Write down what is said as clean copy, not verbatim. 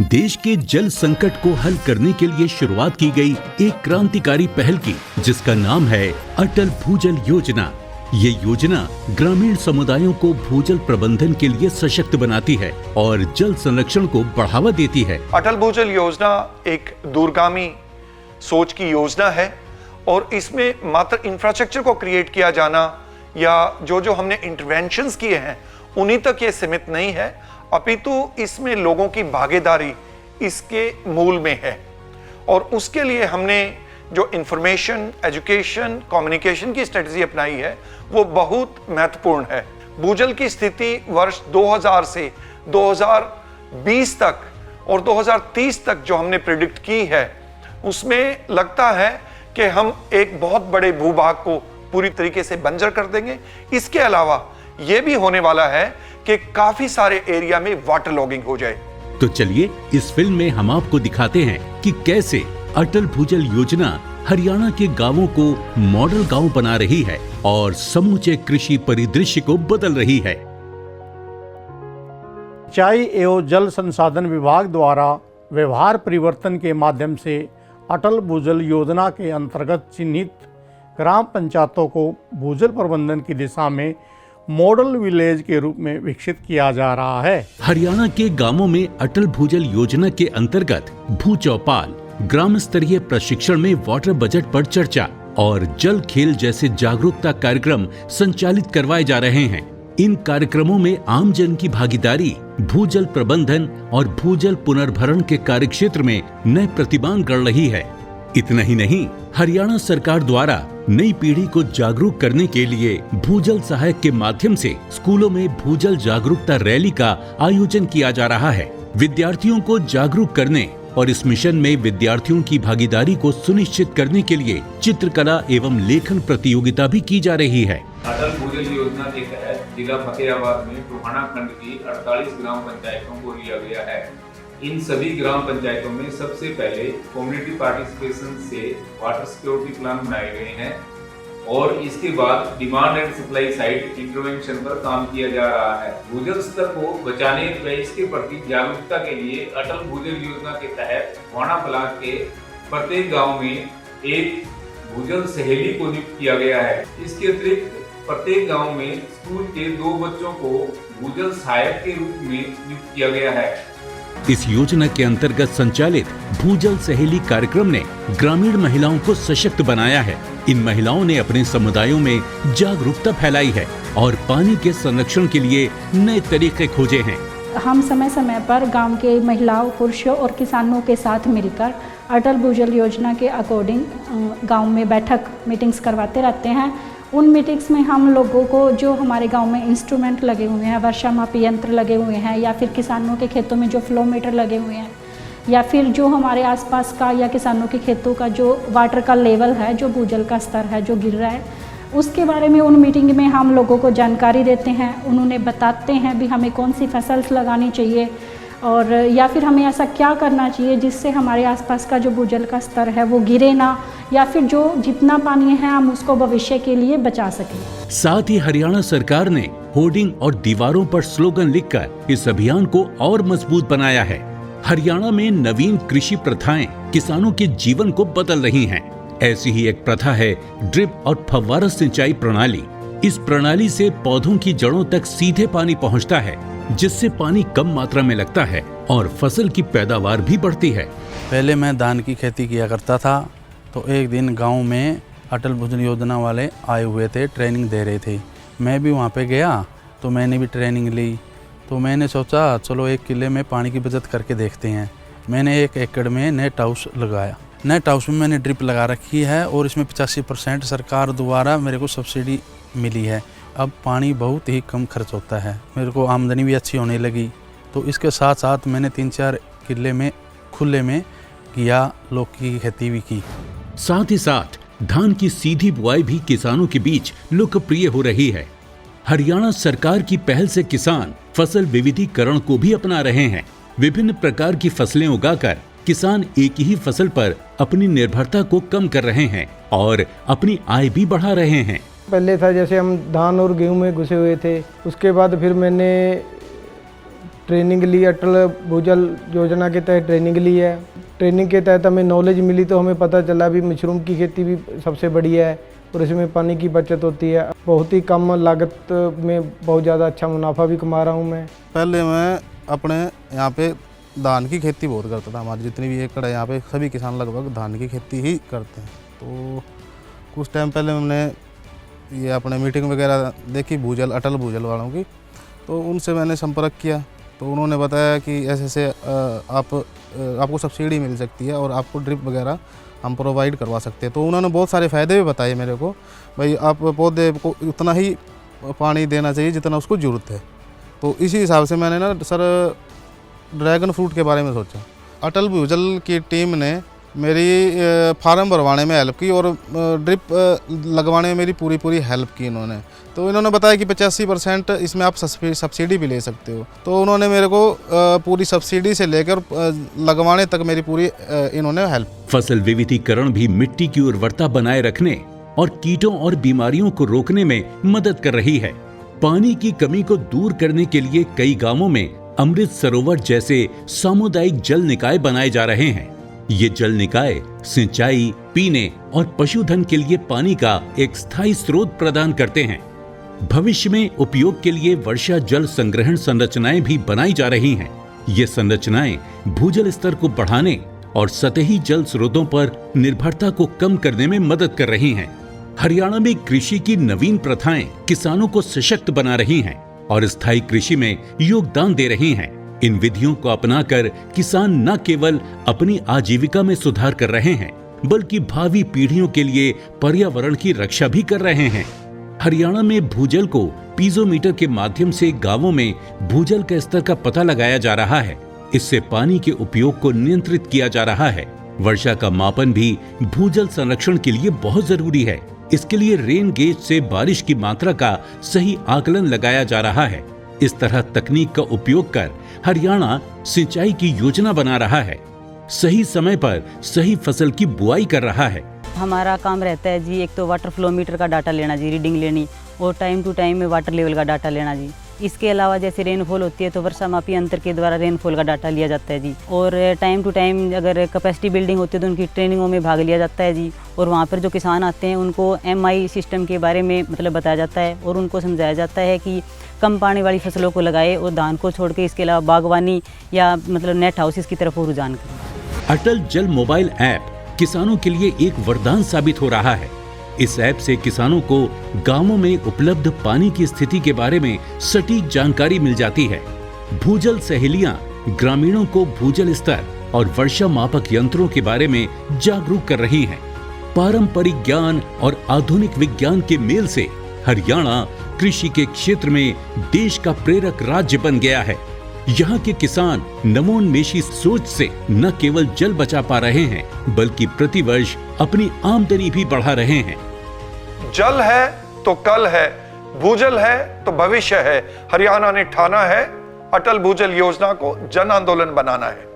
देश के जल संकट को हल करने के लिए शुरुआत की गई एक क्रांतिकारी पहल की, जिसका नाम है अटल भूजल योजना। ये योजना ग्रामीण समुदायों को भूजल प्रबंधन के लिए सशक्त बनाती है और जल संरक्षण को बढ़ावा देती है। अटल भूजल योजना एक दूरगामी सोच की योजना है और इसमें मात्र इंफ्रास्ट्रक्चर को क्रिएट किया जाना या जो हमने इंटरवेंशंस किए हैं उन्हीं तक ये सीमित नहीं है, अपितु इसमें लोगों की भागीदारी इसके मूल में है। और उसके लिए हमने जो इंफॉर्मेशन, एजुकेशन, कम्युनिकेशन की स्ट्रेटजी अपनाई है वो बहुत महत्वपूर्ण है। भूजल की स्थिति वर्ष 2000 से 2020 तक और 2030 तक जो हमने प्रेडिक्ट की है, उसमें लगता है कि हम एक बहुत बड़े भूभाग को पूरी तरीके से बंजर कर देंगे। इसके अलावा यह भी होने वाला है कि काफी सारे एरिया में वाटर लॉगिंग हो जाए। तो चलिए इस फिल्म में हम आपको दिखाते हैं कि कैसे अटल भूजल योजना हरियाणा के गांवों को मॉडल गांव बना रही है और समूचे कृषि परिदृश्य को बदल रही है। सिंचाई एवं जल संसाधन विभाग द्वारा व्यवहार परिवर्तन के माध्यम से अटल भूजल योजना के अंतर्गत चिन्हित ग्राम पंचायतों को भूजल प्रबंधन की दिशा में मॉडल विलेज के रूप में विकसित किया जा रहा है। हरियाणा के गांवों में अटल भूजल योजना के अंतर्गत भू चौपाल, ग्राम स्तरीय प्रशिक्षण में वाटर बजट पर चर्चा और जल खेल जैसे जागरूकता कार्यक्रम संचालित करवाए जा रहे हैं। इन कार्यक्रमों में आम जन की भागीदारी भूजल प्रबंधन और भूजल पुनर्भरण के कार्यक्षेत्र में नए प्रतिमान गढ़ रही है। इतना ही नहीं, हरियाणा सरकार द्वारा नई पीढ़ी को जागरूक करने के लिए भूजल सहायक के माध्यम से स्कूलों में भूजल जागरूकता रैली का आयोजन किया जा रहा है। विद्यार्थियों को जागरूक करने और इस मिशन में विद्यार्थियों की भागीदारी को सुनिश्चित करने के लिए चित्रकला एवं लेखन प्रतियोगिता भी की जा रही है। अटल भूजल योजना के तहत जिला फतेहाबाद में टोहाना खंड की 48 ग्राम पंचायतों को लिया गया है। इन सभी ग्राम पंचायतों में सबसे पहले कम्युनिटी पार्टिसिपेशन से वाटर सिक्योरिटी प्लान बनाए गए हैं और इसके बाद demand and supply side intervention पर काम किया जा रहा है। भूजल स्तर को बचाने व इसके प्रति जागरूकता के लिए अटल भूजल योजना के तहत वाणा ब्लॉक के प्रत्येक गांव में एक भूजल सहेली को नियुक्त किया गया है। इसके अतिरिक्त प्रत्येक गांव में स्कूल के 2 बच्चों को भूजल सहायक के रूप में नियुक्त किया गया है। इस योजना के अंतर्गत संचालित भूजल सहेली कार्यक्रम ने ग्रामीण महिलाओं को सशक्त बनाया है। इन महिलाओं ने अपने समुदायों में जागरूकता फैलाई है और पानी के संरक्षण के लिए नए तरीके खोजे हैं। हम समय समय पर गांव के महिलाओं, पुरुषों और किसानों के साथ मिलकर अटल भूजल योजना के अकॉर्डिंग गांव में बैठक मीटिंग्स करवाते रहते हैं। उन मीटिंग्स में हम लोगों को जो हमारे गांव में इंस्ट्रूमेंट लगे हुए हैं, वर्षा मापी यंत्र लगे हुए हैं या फिर किसानों के खेतों में जो फ्लो मीटर लगे हुए हैं या फिर जो हमारे आसपास का या किसानों के खेतों का जो वाटर का लेवल है, जो भूजल का स्तर है जो गिर रहा है, उसके बारे में उन मीटिंग में हम लोगों को जानकारी देते हैं। उन्होंने बताते हैं भी हमें कौन सी फसल लगानी चाहिए और या फिर हमें ऐसा क्या करना चाहिए जिससे हमारे आसपास का जो भूजल का स्तर है वो गिरे ना, या फिर जो जितना पानी है हम उसको भविष्य के लिए बचा सकें। साथ ही हरियाणा सरकार ने होर्डिंग और दीवारों पर स्लोगन लिखकर इस अभियान को और मजबूत बनाया है। हरियाणा में नवीन कृषि प्रथाएं किसानों के जीवन को बदल रही हैं। ऐसी ही एक प्रथा है ड्रिप और फव्वारा सिंचाई प्रणाली। इस प्रणाली से पौधों की जड़ों तक सीधे पानी पहुंचता है, जिससे पानी कम मात्रा में लगता है और फसल की पैदावार भी बढ़ती है। पहले मैं धान की खेती किया करता था, तो एक दिन गांव में अटल भूजल योजना वाले आए हुए थे, ट्रेनिंग दे रहे थे। मैं भी वहां पे गया तो मैंने भी ट्रेनिंग ली। तो मैंने सोचा चलो 1 किले में पानी की बचत करके देखते हैं। मैंने 1 एकड़ में नेट हाउस लगाया। नेट हाउस में मैंने ड्रिप लगा रखी है और इसमें 85% सरकार द्वारा मेरे को सब्सिडी मिली है। अब पानी बहुत ही कम खर्च होता है, मेरे को आमदनी भी अच्छी होने लगी। तो इसके साथ साथ मैंने 3-4 किले में खुले में किया, लौकी की खेती भी की। साथ ही साथ धान की सीधी बुआई भी किसानों के बीच लोकप्रिय हो रही है। हरियाणा सरकार की पहल से किसान फसल विविधीकरण को भी अपना रहे हैं। विभिन्न प्रकार की फसलें उगाकर किसान एक ही फसल पर अपनी निर्भरता को कम कर रहे हैं और अपनी आय भी बढ़ा रहे हैं। पहले था जैसे हम धान और गेहूं में घुसे हुए थे, उसके बाद फिर मैंने ट्रेनिंग ली, अटल भूजल योजना के तहत ट्रेनिंग ली है। ट्रेनिंग के तहत हमें नॉलेज मिली तो हमें पता चला भी मशरूम की खेती भी सबसे बढ़िया है और इसमें पानी की बचत होती है। बहुत ही कम लागत में बहुत ज़्यादा अच्छा मुनाफा भी कमा रहा हूँ मैं। पहले मैं अपने यहाँ पे धान की खेती बहुत करता था। हमारी जितनी भी एकड़ है यहाँ पे सभी किसान लगभग धान की खेती ही करते हैं। तो कुछ टाइम पहले हमने ये अपने मीटिंग वगैरह देखी भूजल अटल भूजल वालों की, तो उनसे मैंने संपर्क किया तो उन्होंने बताया कि ऐसे आपको सब्सिडी मिल सकती है और आपको ड्रिप वगैरह हम प्रोवाइड करवा सकते हैं। तो उन्होंने बहुत सारे फ़ायदे भी बताए मेरे को, भाई आप पौधे को उतना ही पानी देना चाहिए जितना उसको ज़रूरत है। तो इसी हिसाब से मैंने ना सर ड्रैगन फ्रूट के बारे में सोचा। अटल भूजल की टीम ने मेरी फार्म भरवाने में हेल्प की और ड्रिप लगवाने में मेरी पूरी हेल्प की इन्होंने। तो इन्होंने बताया कि 85% इसमें आप सब्सिडी भी ले सकते हो। तो उन्होंने मेरे को पूरी सब्सिडी से लेकर लगवाने तक मेरी पूरी इन्होंने हेल्प। फसल विविधीकरण भी मिट्टी की उर्वरता बनाए रखने और कीटों और बीमारियों को रोकने में मदद कर रही है। पानी की कमी को दूर करने के लिए कई गांवों में अमृत सरोवर जैसे सामुदायिक जल निकाय बनाए जा रहे हैं। ये जल निकाय सिंचाई, पीने और पशुधन के लिए पानी का एक स्थायी स्रोत प्रदान करते हैं। भविष्य में उपयोग के लिए वर्षा जल संग्रहण संरचनाएं भी बनाई जा रही हैं। ये संरचनाएं भूजल स्तर को बढ़ाने और सतही जल स्रोतों पर निर्भरता को कम करने में मदद कर रही हैं। हरियाणा में कृषि की नवीन प्रथाएं किसानों को सशक्त बना रही हैं और स्थायी कृषि में योगदान दे रही हैं। इन विधियों को अपनाकर किसान न केवल अपनी आजीविका में सुधार कर रहे हैं, बल्कि भावी पीढ़ियों के लिए पर्यावरण की रक्षा भी कर रहे हैं। हरियाणा में भूजल को पीजोमीटर के माध्यम से गांवों में भूजल के स्तर का पता लगाया जा रहा है। इससे पानी के उपयोग को नियंत्रित किया जा रहा है। वर्षा का मापन भी भूजल संरक्षण के लिए बहुत जरूरी है। इसके लिए रेन गेज से बारिश की मात्रा का सही आकलन लगाया जा रहा है। इस तरह तकनीक का उपयोग कर हरियाणा सिंचाई की योजना बना रहा है, सही समय पर सही फसल की बुआई कर रहा है। हमारा काम रहता है जी, एक तो वाटर फ्लो मीटर का डाटा लेना जी, रीडिंग लेनी, और टाइम टू टाइम में वाटर लेवल का डाटा लेना जी। इसके अलावा जैसे रेनफॉल होती है तो वर्षा मापी यंत्र के द्वारा रेनफॉल का डाटा लिया जाता है जी। और टाइम टू टाइम अगर कैपेसिटी बिल्डिंग होती है तो उनकी ट्रेनिंगों में भाग लिया जाता है जी। और वहाँ पर जो किसान आते हैं उनको MI सिस्टम के बारे में मतलब बताया जाता है और उनको समझाया जाता है कि कम पानी वाली फसलों को लगाए और धान को छोड़ के इसके अलावा बागवानी या मतलब नेट हाउसेस की तरफ रुझान करें। अटल जल मोबाइल ऐप किसानों के लिए एक वरदान साबित हो रहा है। इस ऐप से किसानों को गांवों में उपलब्ध पानी की स्थिति के बारे में सटीक जानकारी मिल जाती है। भूजल सहेलियां ग्रामीणों को भूजल स्तर और वर्षा मापक यंत्रों के बारे में जागरूक कर रही हैं। पारंपरिक ज्ञान और आधुनिक विज्ञान के मेल से हरियाणा कृषि के क्षेत्र में देश का प्रेरक राज्य बन गया है। यहाँ के किसान नवोन्मेषी सोच से न केवल जल बचा पा रहे हैं, बल्कि प्रतिवर्ष अपनी आमदनी भी बढ़ा रहे हैं। जल है तो कल है, भूजल है तो भविष्य है। हरियाणा ने ठाना है अटल भूजल योजना को जन आंदोलन बनाना है।